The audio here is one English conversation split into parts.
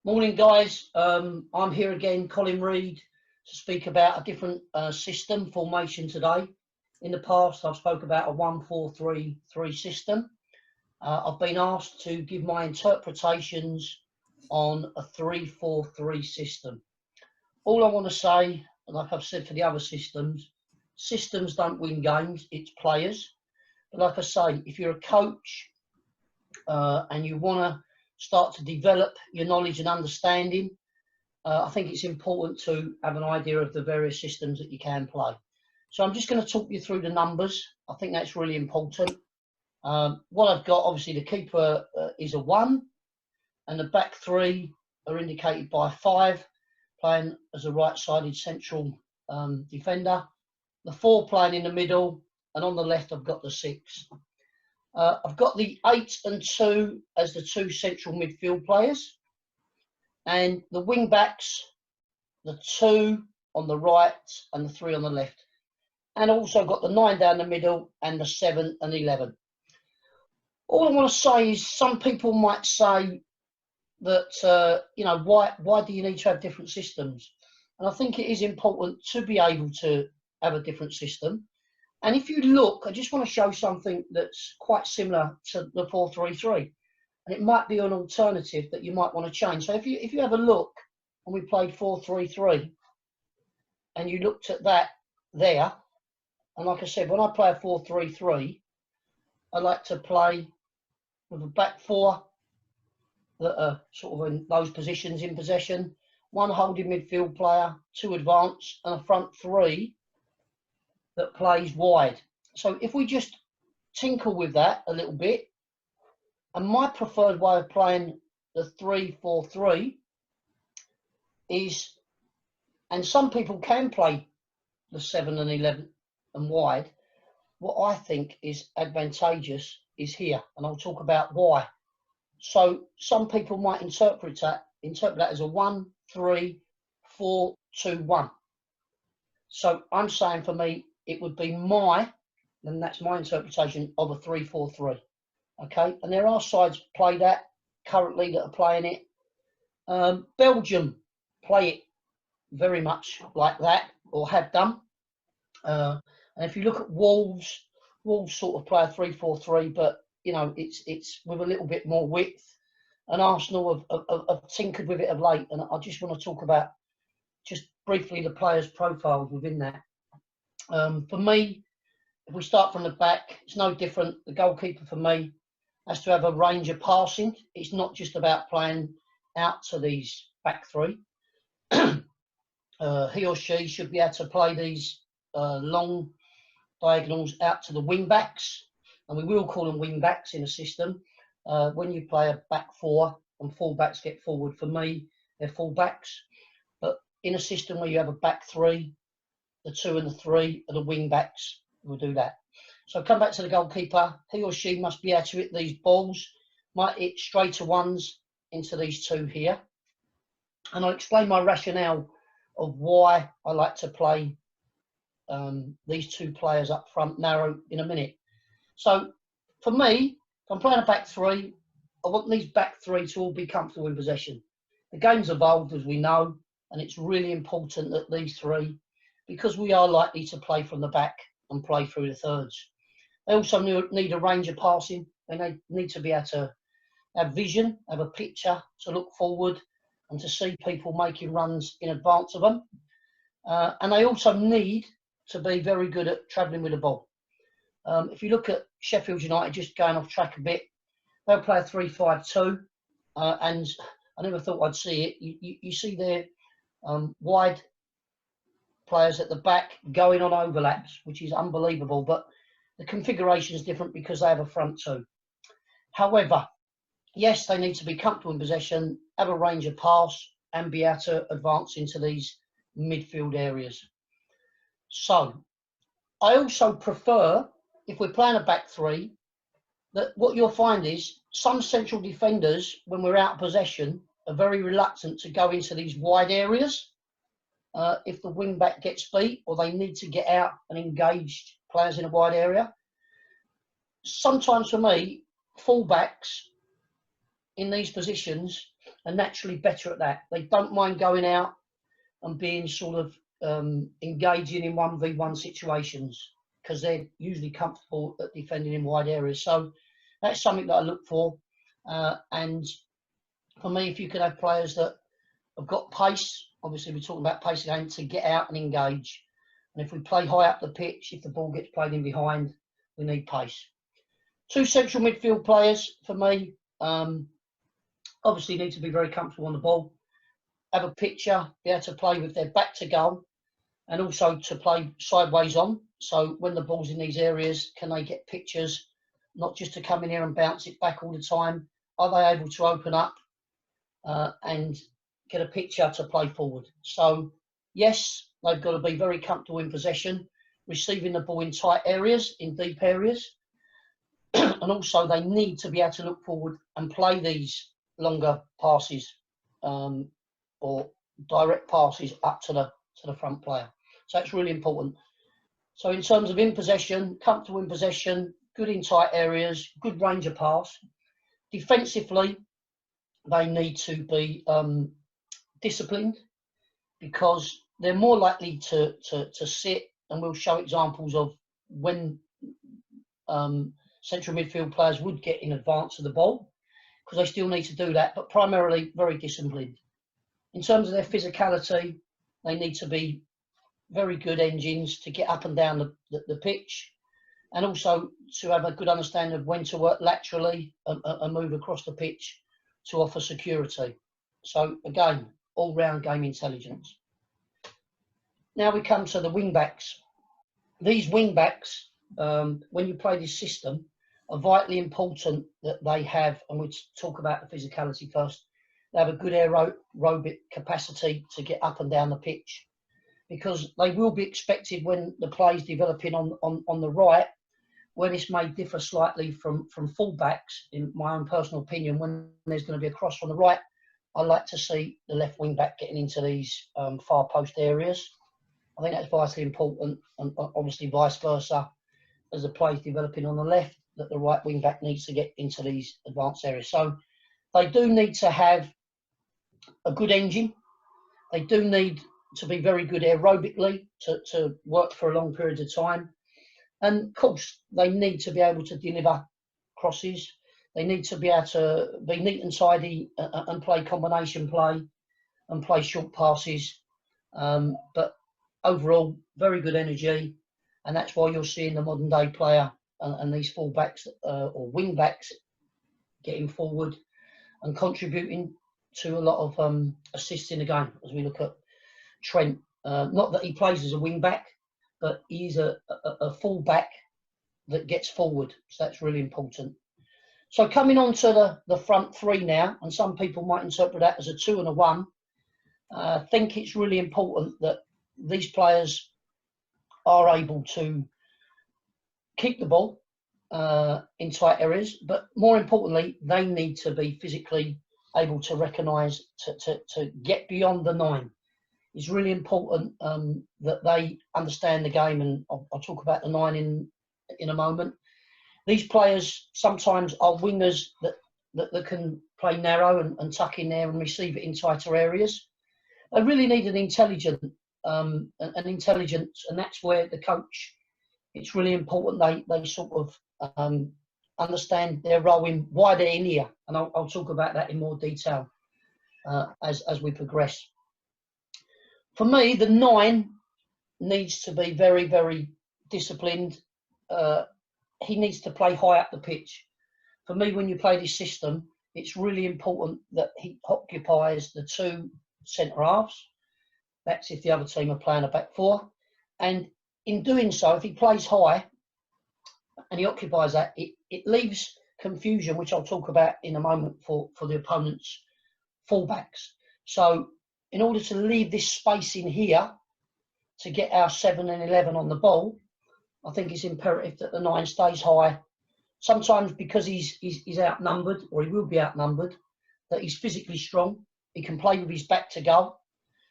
Morning, guys. I'm here again, Colin Reid, to speak about a different system formation today. In the past, I've spoke about a 1-4-3-3 system. I've been asked to give my interpretations on a 3-4-3 system. All I want to say, like I've said for the other systems don't win games, it's players. But like I say, if you're a coach and you want to start to develop your knowledge and understanding, I think it's important to have an idea of the various systems that you can play. So I'm just going to talk you through the numbers. I think that's really important. What I've got, obviously the keeper is a 1, and the back 3 are indicated by 5, playing as a right-sided central defender. The 4 playing in the middle, and on the left I've got the 6. I've got the 8 and 2 as the 2 central midfield players, and the wing backs, the 2 on the right and the 3 on the left, and also got the 9 down the middle and the 7 and 11. All I want to say is some people might say that you know, why do you need to have different systems? And I think it is important to be able to have a different system. And if you look, I just want to show something that's quite similar to the 4-3-3, and it might be an alternative that you might want to change. So if you have a look, and we played 4-3-3, and you looked at that there, and like I said, when I play a 4-3-3, I like to play with a back 4 that are sort of in those positions in possession, 1 holding midfield player, 2 advance, and a front 3 that plays wide. So if we just tinkle with that a little bit, and my preferred way of playing the 3-4-3 is, and some people can play the 7 and 11 and wide, what I think is advantageous is here, and I'll talk about why. So some people might interpret that as a 1-3-4-2-1. So I'm saying, for me, it would be and that's my interpretation of a 3-4-3. Okay, and there are sides play that currently that are playing it. Belgium play it very much like that, or have done. And if you look at Wolves sort of play a 3-4-3, but you know, it's with a little bit more width. And Arsenal have tinkered with it of late, and I just want to talk about just briefly the players' profiles within that. For me, if we start from the back, it's no different. The goalkeeper for me has to have a range of passing. It's not just about playing out to these back 3. He or she should be able to play these long diagonals out to the wing backs, and we will call them wing backs in a system. When you play a back 4 and full backs get forward, for me, they're full backs. But in a system where you have a back 3, the 2 and the 3 are the wing backs. We'll do that. So come back to the goalkeeper. He or she must be able to hit these balls, might hit straighter ones into these 2 here. And I'll explain my rationale of why I like to play these 2 players up front narrow in a minute. So for me, if I'm playing a back 3, I want these back 3 to all be comfortable in possession. The game's evolved, as we know, and it's really important that these 3, because we are likely to play from the back and play through the thirds. They also need a range of passing, and they need to be able to have vision, have a picture to look forward and to see people making runs in advance of them. And they also need to be very good at travelling with the ball. If you look at Sheffield United, just going off track a bit, they'll play a 3-5-2, and I never thought I'd see it. You see their wide players at the back going on overlaps, which is unbelievable, but the configuration is different because they have a front 2. However, yes, they need to be comfortable in possession, have a range of pass, and be able to advance into these midfield areas. So I also prefer, if we're playing a back 3, that what you'll find is some central defenders, when we're out of possession, are very reluctant to go into these wide areas if the wing back gets beat or they need to get out and engage players in a wide area. Sometimes for me, fullbacks in these positions are naturally better at that. They don't mind going out and being sort of engaging in 1v1 situations because they're usually comfortable at defending in wide areas. So that's something that I look for. And for me, if you can have players that have got pace, obviously we're talking about pace again, to get out and engage. And if we play high up the pitch, if the ball gets played in behind, we need pace. Two central midfield players for me, obviously need to be very comfortable on the ball, have a picture, be able to play with their back to goal, and also to play sideways on. So when the ball's in these areas, can they get pictures, not just to come in here and bounce it back all the time? Are they able to open up and get a picture to play forward? So yes, they've got to be very comfortable in possession, receiving the ball in tight areas, in deep areas. And also they need to be able to look forward and play these longer passes or direct passes up to the front player. So it's really important. So in terms of in possession, comfortable in possession, good in tight areas, good range of pass. Defensively, they need to be disciplined because they're more likely to sit, and we'll show examples of when central midfield players would get in advance of the ball, because they still need to do that, but primarily very disciplined. In terms of their physicality, they need to be very good engines to get up and down the pitch, and also to have a good understanding of when to work laterally and move across the pitch to offer security. So again, all-round game intelligence. Now we come to the wing-backs. These wing-backs, when you play this system, are vitally important that they have, and we'll talk about the physicality first, they have a good aerobic capacity to get up and down the pitch, because they will be expected when the play is developing on the right, where this may differ slightly from full-backs, in my own personal opinion. When there's going to be a cross from the right, I like to see the left wing-back getting into these far post areas. I think that's vitally important, and obviously vice versa, as the play is developing on the left, that the right wing-back needs to get into these advanced areas. So they do need to have a good engine. They do need to be very good aerobically to work for a long period of time. And of course, they need to be able to deliver crosses. They need to be able to be neat and tidy and play combination play and play short passes. But overall, very good energy. And that's why you're seeing the modern day player and these full-backs or wing-backs getting forward and contributing to a lot of assists in the game. As we look at Trent, not that he plays as a wing-back, but he's a full-back that gets forward. So that's really important. So coming on to the front three now, and some people might interpret that as a 2 and a 1. I think it's really important that these players are able to keep the ball in tight areas, but more importantly, they need to be physically able to recognise, to get beyond the 9. It's really important that they understand the game, and I'll talk about the 9 in a moment. These players sometimes are wingers that can play narrow and tuck in there and receive it in tighter areas. They really need an intelligence, and that's where the coach, it's really important they sort of understand their role in why they're in here, and I'll talk about that in more detail as we progress. For me, the 9 needs to be very, very disciplined. He needs to play high up the pitch. For me, when you play this system, it's really important that he occupies the 2 centre halves. That's if the other team are playing a back 4. And in doing so, if he plays high and he occupies that, it leaves confusion, which I'll talk about in a moment for the opponent's fullbacks. So in order to leave this space in here to get our 7 and 11 on the ball, I think it's imperative that the 9 stays high. Sometimes because he's outnumbered, or he will be outnumbered, that he's physically strong he can play with his back to goal,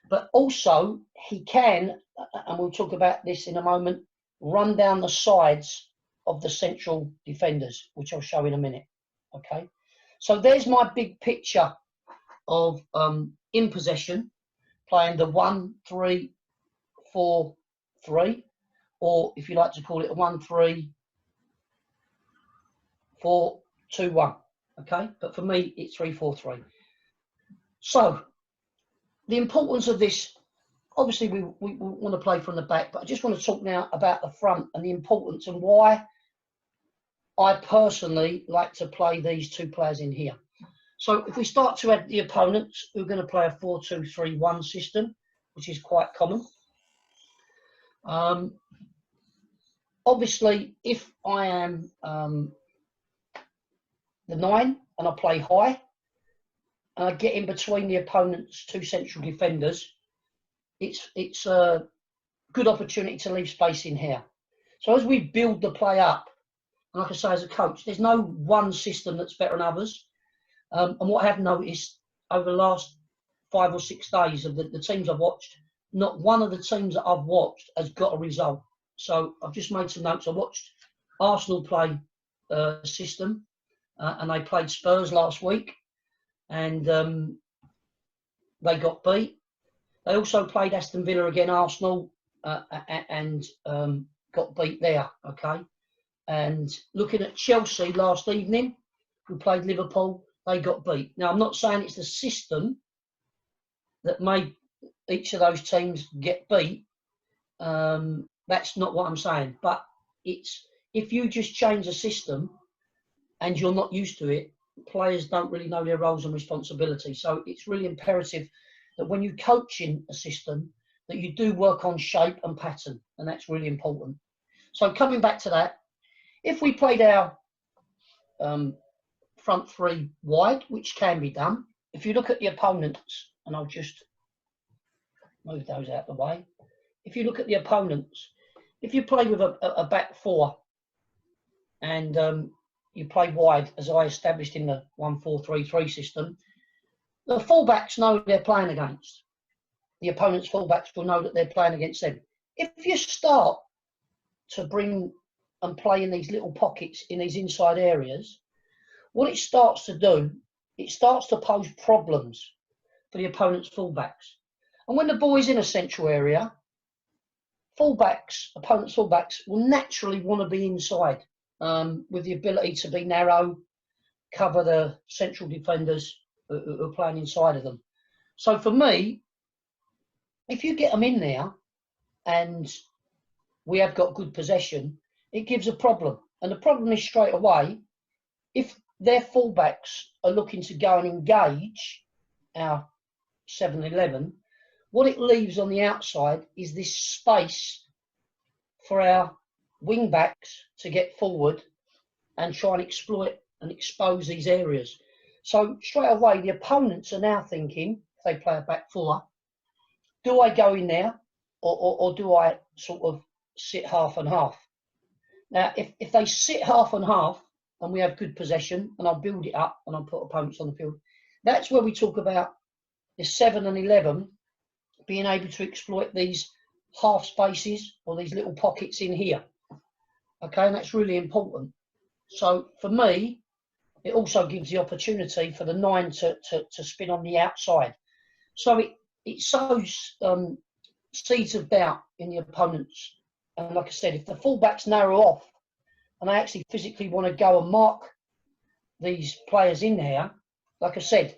but also he can, and we'll talk about this in a moment, run down the sides of the central defenders, which I'll show in a minute. Okay, so there's my big picture of in possession, playing the 1-3-4-3, or if you like to call it a 1-3-4-2-1. Okay, but for me it's 3-4-3. So the importance of this, obviously we want to play from the back, but I just want to talk now about the front and the importance and why I personally like to play these two players in here. So if we start to add the opponents, we're going to play a 4-2-3-1 system, which is quite common. Obviously, if I am the 9 and I play high, and I get in between the opponent's two central defenders, it's a good opportunity to leave space in here. So as we build the play up, and like I say, as a coach, there's no one system that's better than others. And what I have noticed over the last 5 or 6 days of the teams I've watched, not one of the teams that I've watched has got a result. So I've just made some notes. I watched Arsenal play a system, and they played Spurs last week, and they got beat. They also played Aston Villa again, Arsenal, and got beat there, okay? And looking at Chelsea last evening, who played Liverpool, they got beat. Now, I'm not saying it's the system that made each of those teams get beat. That's not what I'm saying. But it's, if you just change the system and you're not used to it, players don't really know their roles and responsibilities. So it's really imperative that when you're coaching a system, that you do work on shape and pattern, and that's really important. So coming back to that, if we played our front three wide, which can be done, if you look at the opponents, and I'll just move those out of the way. If you look at the opponents, if you play with a back four and you play wide, as I established in the 1-4-3-3 system, the fullbacks know they're playing against. The opponent's fullbacks will know that they're playing against them. If you start to bring and play in these little pockets, in these inside areas, what it starts to do, it starts to pose problems for the opponent's fullbacks. And when the ball is in a central area, opponent's fullbacks will naturally want to be inside, with the ability to be narrow, cover the central defenders who are playing inside of them. So for me, if you get them in there and we have got good possession, it gives a problem. And the problem is straight away, if their fullbacks are looking to go and engage our 7-11, what it leaves on the outside is this space for our wing backs to get forward and try and exploit and expose these areas. So straight away, the opponents are now thinking, if they play a back four, do I go in there or do I sort of sit half and half? Now, if they sit half and half and we have good possession, and I'll build it up and I'll put opponents on the field, that's where we talk about the 7 and 11 being able to exploit these half spaces or these little pockets in here. Okay, and that's really important. So for me, it also gives the opportunity for the 9 to spin on the outside. So it sows seeds of doubt in the opponents. And like I said, if the fullbacks narrow off and they actually physically want to go and mark these players in there, like I said,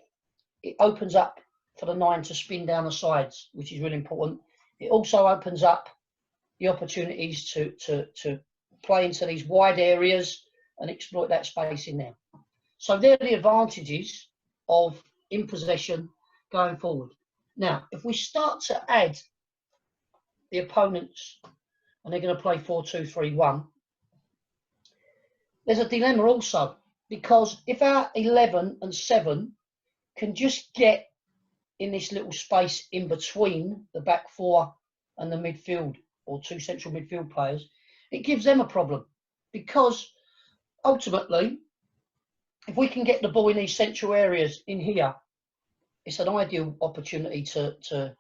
it opens up for the 9 to spin down the sides, which is really important. It also opens up the opportunities to play into these wide areas and exploit that space in there. So they're the advantages of in possession going forward. Now, if we start to add the opponents, and they're going to play 4-2-3-1, there's a dilemma also, because if our 11 and 7 can just get in this little space in between the back four and the midfield, or two central midfield players, it gives them a problem, because ultimately, if we can get the ball in these central areas in here, it's an ideal opportunity to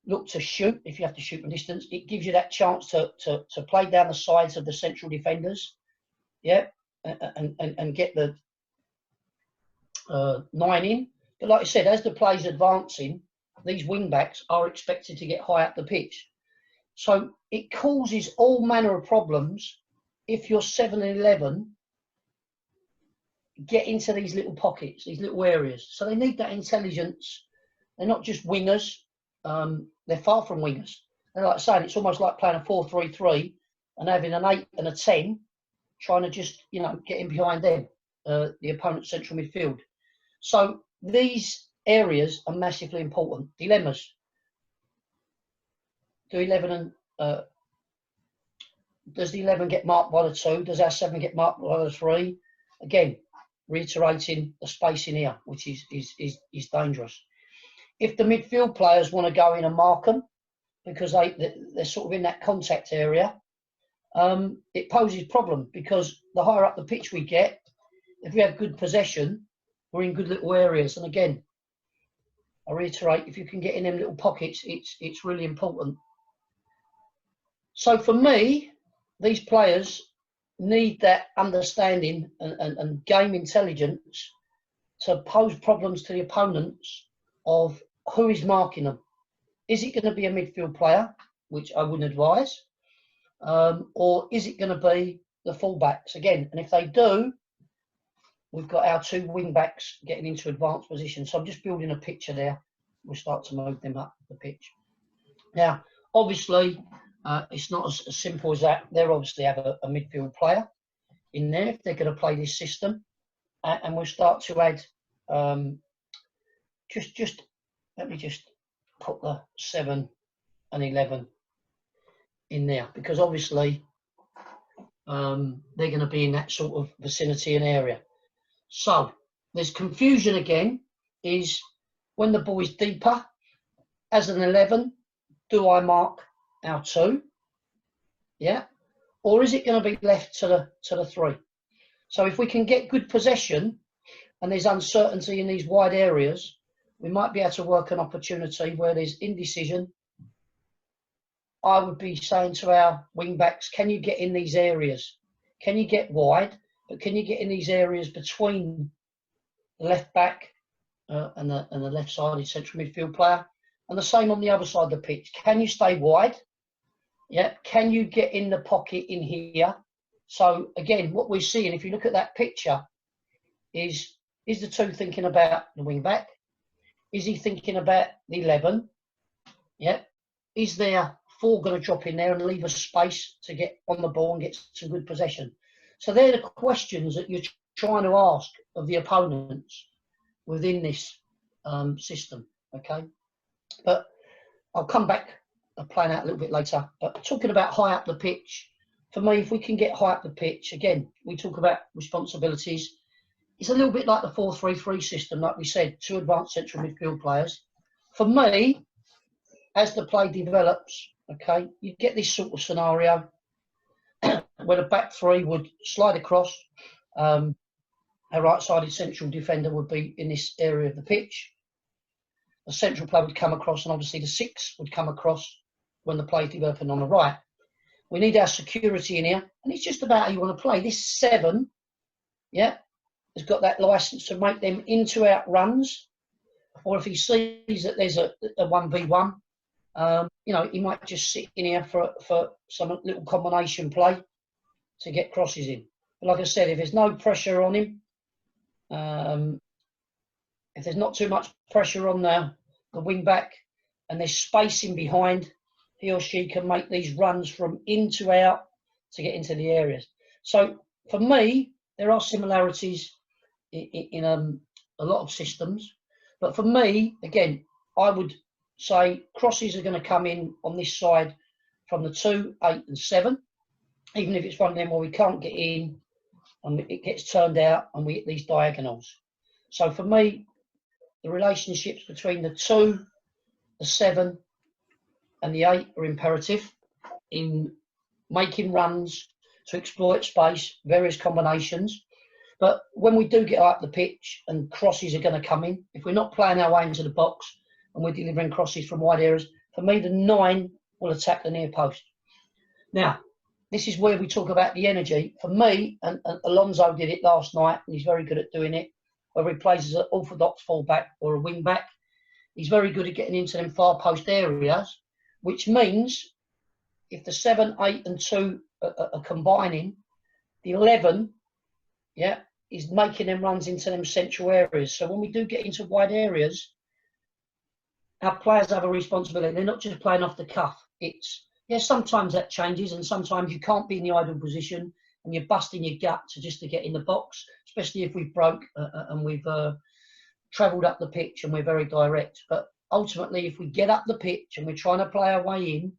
look to shoot if you have to shoot from distance. It gives you that chance to play down the sides of the central defenders, yeah, and get the 9 in. But like I said, as the play's advancing, these wing backs are expected to get high up the pitch. So it causes all manner of problems if you're 7 and 11 get into these little pockets, these little areas. So they need that intelligence. They're not just wingers. They're far from wingers. And like I say, it's almost like playing a 4-3-3 and having an 8 and a 10, trying to just, you know, get in behind them, the opponent's central midfield. So these areas are massively important. Dilemmas. Do 11 and does the 11 get marked by the 2? Does our 7 get marked by the 3? Again, reiterating the spacing here, which is dangerous. If the midfield players want to go in and mark them because they're sort of in that contact area, it poses problem because the higher up the pitch we get, if we have good possession, we're in good little areas. And again, I reiterate, if you can get in them little pockets, it's really important. So for me, these players need that understanding and game intelligence to pose problems to the opponents of who is marking them. Is it going to be a midfield player, which I wouldn't advise, or is it going to be the fullbacks again? And if they do, we've got our 2 wing backs getting into advanced position. So I'm just building a picture there. We'll start to move them up the pitch. Now, obviously, it's not as simple as that. They obviously have a midfield player in there if they're going to play this system. And we'll start to add, let me just put the 7 and 11 in there, because obviously they're going to be in that sort of vicinity and area. So there's confusion again, is when the ball is deeper, as an 11, do I mark our 2? Yeah. Or is it going to be left to the 3? So if we can get good possession and there's uncertainty in these wide areas, we might be able to work an opportunity where there's indecision. I would be saying to our wing backs, can you get in these areas? Can you get wide? But can you get in these areas between the left back and the left-sided central midfield player? And the same on the other side of the pitch. Can you stay wide? Yeah. Can you get in the pocket in here? So again, what we're seeing, if you look at that picture, is the 2 thinking about the wing back? Is he thinking about the 11? Yeah. Is there 4 going to drop in there and leave a space to get on the ball and get some good possession? So they're the questions that you're trying to ask of the opponents within this system. Okay. But I'll come back and plan out a little bit later. But talking about high up the pitch, for me, if we can get high up the pitch, again, we talk about responsibilities. It's a little bit like the 4-3-3 system, like we said, 2 advanced central midfield players. For me, as the play develops, okay, you get this sort of scenario where the back 3 would slide across. A right-sided central defender would be in this area of the pitch. The central player would come across, and obviously the 6 would come across when the play is developing on the right. We need our security in here, and it's just about how you want to play. This 7, yeah, has got that license to make them into-out runs, or if he sees that there's a 1v1, you know, he might just sit in here for some little combination play to get crosses in. But like I said, if there's no pressure on him, if there's not too much pressure on the wing back and there's space in behind, he or she can make these runs from in to out to get into the areas. So for me, there are similarities in a lot of systems. But for me, again, I would say crosses are going to come in on this side from the 2, 8 and 7, even if it's one of them where we can't get in and it gets turned out and we hit these diagonals. So for me, the relationships between the 2, the 7 and the 8 are imperative in making runs to exploit space, various combinations. But when we do get up the pitch and crosses are going to come in, if we're not playing our way into the box and we're delivering crosses from wide areas, for me, the 9 will attack the near post. Now, this is where we talk about the energy. For me, and Alonso did it last night, and he's very good at doing it, whether he plays as an orthodox fullback or a wing back, he's very good at getting into them far post areas, which means if the 7, 8 and 2 are combining, the 11, yeah, is making them runs into them central areas. So when we do get into wide areas, our players have a responsibility. They're not just playing off the cuff. It's, yeah, sometimes that changes, and sometimes you can't be in the ideal position and you're busting your gut to get in the box, especially if we've broke and we've travelled up the pitch and we're very direct. But ultimately, if we get up the pitch and we're trying to play our way in,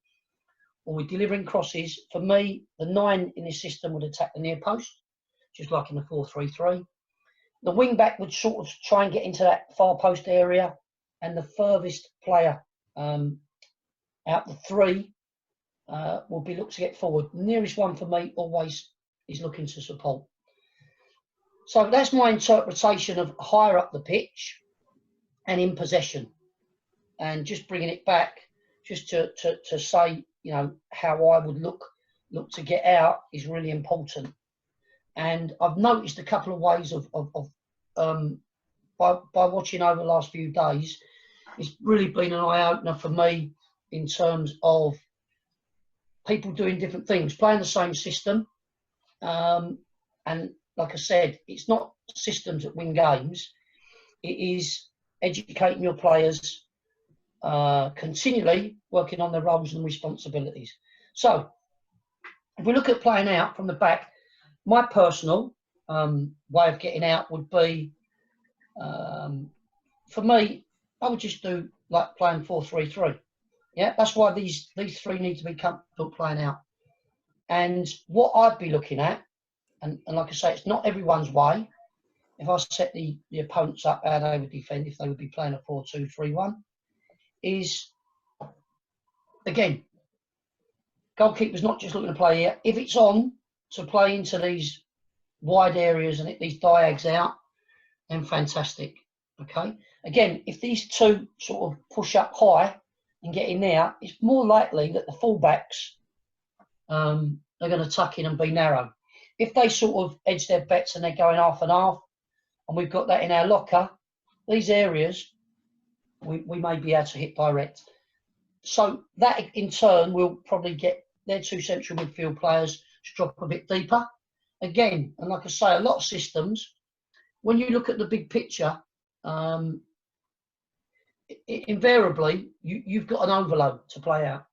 or we're delivering crosses, for me, the 9 in this system would attack the near post, just like in the 4-3-3. The wing back would sort of try and get into that far post area, and the furthest player out the 3 will be looked to get forward. The nearest one for me always is looking to support. So that's my interpretation of higher up the pitch and in possession. And just bringing it back, just to say, you know, how I would look to get out is really important. And I've noticed a couple of ways by watching over the last few days, it's really been an eye-opener for me in terms of people doing different things, playing the same system. And like I said, it's not systems that win games. It is educating your players, continually working on their roles and responsibilities. So if we look at playing out from the back, my personal way of getting out would be, for me, I would just do like playing 4-3-3. Yeah, that's why these 3 need to be comfortable playing out. And what I'd be looking at, and like I say, it's not everyone's way. If I set the opponents up how they would defend, if they would be playing a 4-2-3-1, is, again, goalkeeper's not just looking to play here. If it's on to play into these wide areas and these diags out, then fantastic. Okay. Again, if these 2 sort of push up high and get in there, it's more likely that the fullbacks are going to tuck in and be narrow. If they sort of edge their bets and they're going half and half, and we've got that in our locker, these areas we may be able to hit direct. So that in turn will probably get their 2 central midfield players to drop a bit deeper. Again, and like I say, a lot of systems, when you look at the big picture, invariably you've got an overload to play out.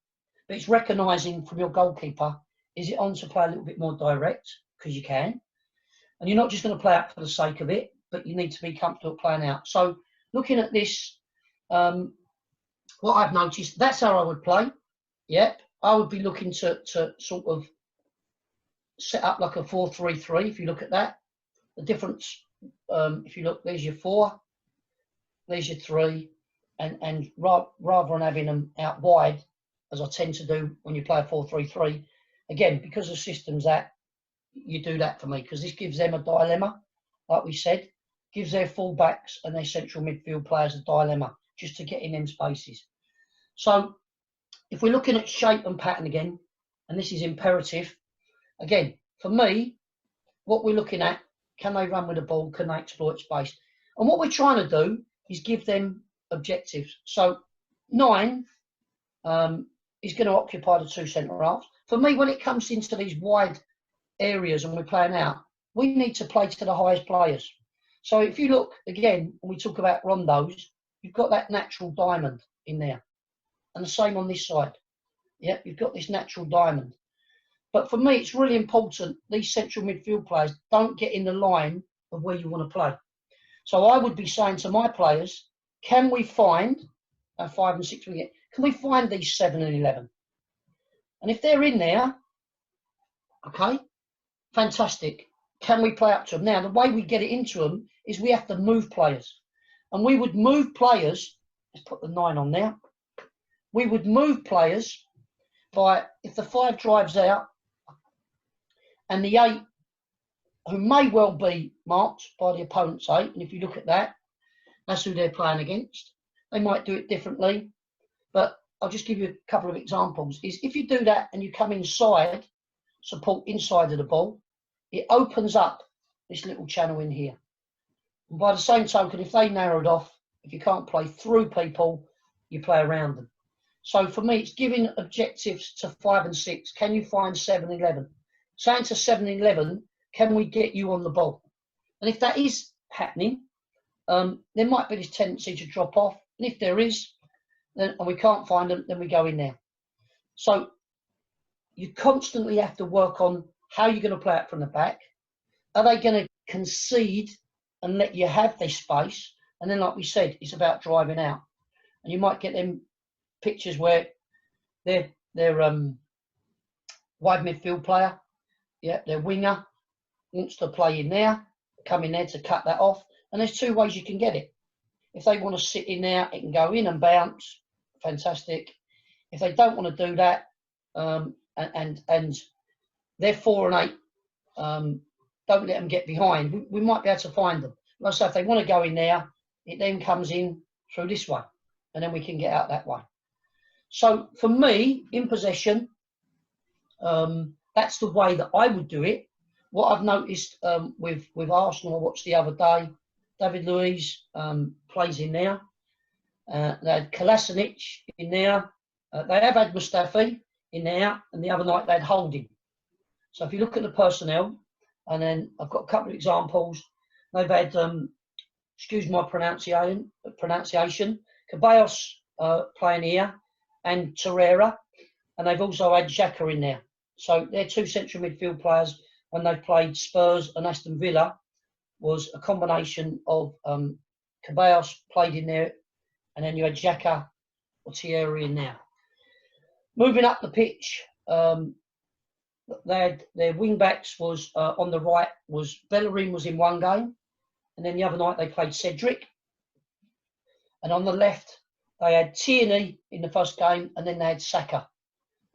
But it's recognising from your goalkeeper, is it on to play a little bit more direct? Because you can. And you're not just going to play out for the sake of it, but you need to be comfortable playing out. So looking at this, what I've noticed, that's how I would play. Yep. I would be looking to sort of set up like a 4-3-3, if you look at that. The difference, if you look, there's your 4, there's your 3, and rather than having them out wide, as I tend to do when you play a 4-3-3, again, because of systems that you do that for me, because this gives them a dilemma, like we said, gives their full-backs and their central midfield players a dilemma, just to get in them spaces. So if we're looking at shape and pattern again, and this is imperative, again, for me, what we're looking at, can they run with the ball? Can they exploit space? And what we're trying to do is give them objectives. So 9 is going to occupy the 2 centre halves. For me, when it comes into these wide areas and we're playing out, we need to play to the highest players. So if you look, again, when we talk about rondos, you've got that natural diamond in there. And the same on this side. Yeah, you've got this natural diamond. But for me, it's really important these central midfield players don't get in the line of where you want to play. So I would be saying to my players, can we find, 5 and 6, can we find these 7 and 11? And if they're in there, okay, fantastic. Can we play up to them? Now, the way we get it into them is we have to move players. And we would move players, let's put the 9 on there. We would move players by, if the 5 drives out and the 8 who may well be marked by the opponent's 8. And if you look at that, that's who they're playing against. They might do it differently, but I'll just give you a couple of examples. Is if you do that and you come inside, support inside of the ball, it opens up this little channel in here. And by the same token, if they narrowed off, if you can't play through people, you play around them. So for me, it's giving objectives to 5 and 6. Can you find 7 and 11? Saying to 7 and 11, can we get you on the ball? And if that is happening, there might be this tendency to drop off. And if there is, then, and we can't find them, then we go in there. So you constantly have to work on how you're going to play it from the back. Are they going to concede and let you have this space? And then, like we said, it's about driving out. And you might get them pictures where they're wide midfield player, yeah, their winger wants to play in there, come in there to cut that off. And there's 2 ways you can get it. If they want to sit in there, it can go in and bounce. Fantastic. If they don't want to do that, and they're 4 and 8, don't let them get behind. We might be able to find them. Like I say, if they want to go in there, it then comes in through this way, and then we can get out that way. So for me, in possession, that's the way that I would do it. What I've noticed with Arsenal, I watched the other day, David Luiz plays in there. They had Kolasinac in there. They have had Mustafi in there, and the other night they had Holding. So if you look at the personnel, and then I've got a couple of examples. They've had, excuse my pronunciation, Ceballos playing here, and Torreira, and they've also had Xhaka in there. So they're 2 central midfield players. When they played Spurs and Aston Villa, was a combination of Ceballos played in there, and then you had Xhaka or Thierry in there. Moving up the pitch, they had their wing backs was on the right was Bellerin was in one game, and then the other night they played Cedric, and on the left they had Tierney in the first game, and then they had Saka.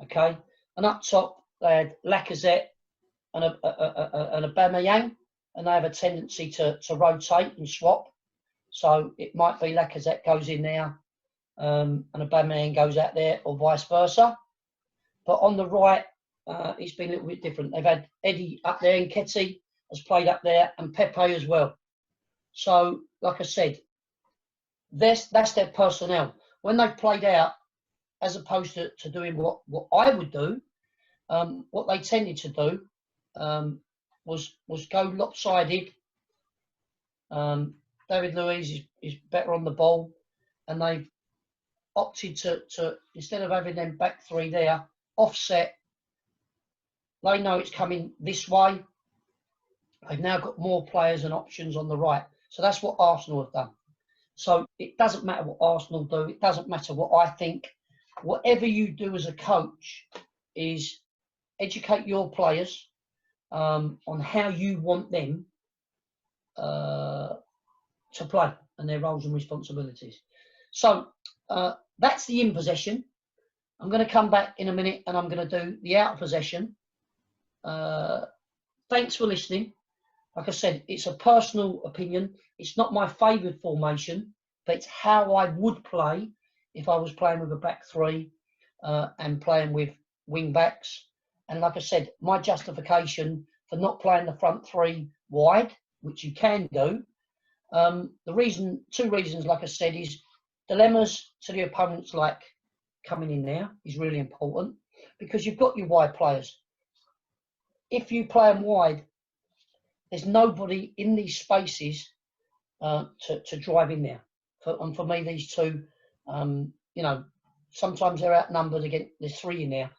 Okay, and up top they had Lacazette and Aubameyang, and they have a tendency to rotate and swap. So it might be Lacazette goes in there, and Aubameyang goes out there, or vice versa. But on the right, it's been a little bit different. They've had Eddie up there, and Nketiah has played up there, and Pepe as well. So, like I said, that's their personnel. When they've played out, as opposed to doing what I would do, what they tended to do was go lopsided. David Luiz is better on the ball, and they've opted to instead of having them back 3 there, offset. They know it's coming this way. They've now got more players and options on the right. So that's what Arsenal have done. So it doesn't matter what Arsenal do. It doesn't matter what I think. Whatever you do as a coach is educate your players on how you want them to play and their roles and responsibilities. So that's the in possession. I'm going to come back in a minute and I'm going to do the out of possession. Thanks for listening. Like I said, it's a personal opinion. It's not my favoured formation, but it's how I would play if I was playing with a back 3 and playing with wing backs. And like I said, my justification for not playing the front 3 wide, which you can do, the reason, 2 reasons, like I said, is dilemmas to the opponents, like coming in there is really important because you've got your wide players. If you play them wide, there's nobody in these spaces to drive in there. And for me, these 2, you know, sometimes they're outnumbered again. There's 3 in there.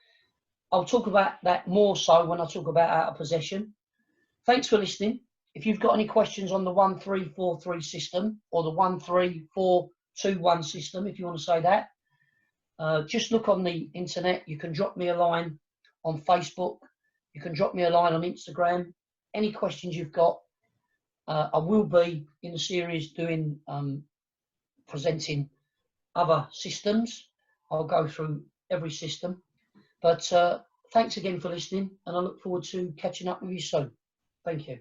I'll talk about that more so when I talk about out of possession. Thanks for listening. If you've got any questions on the 1-3-4-3 system or the 1-3-4-2-1 system, if you want to say that, just look on the internet. You can drop me a line on Facebook. You can drop me a line on Instagram. Any questions you've got, I will be in the series doing presenting other systems. I'll go through every system. But thanks again for listening, and I look forward to catching up with you soon. Thank you.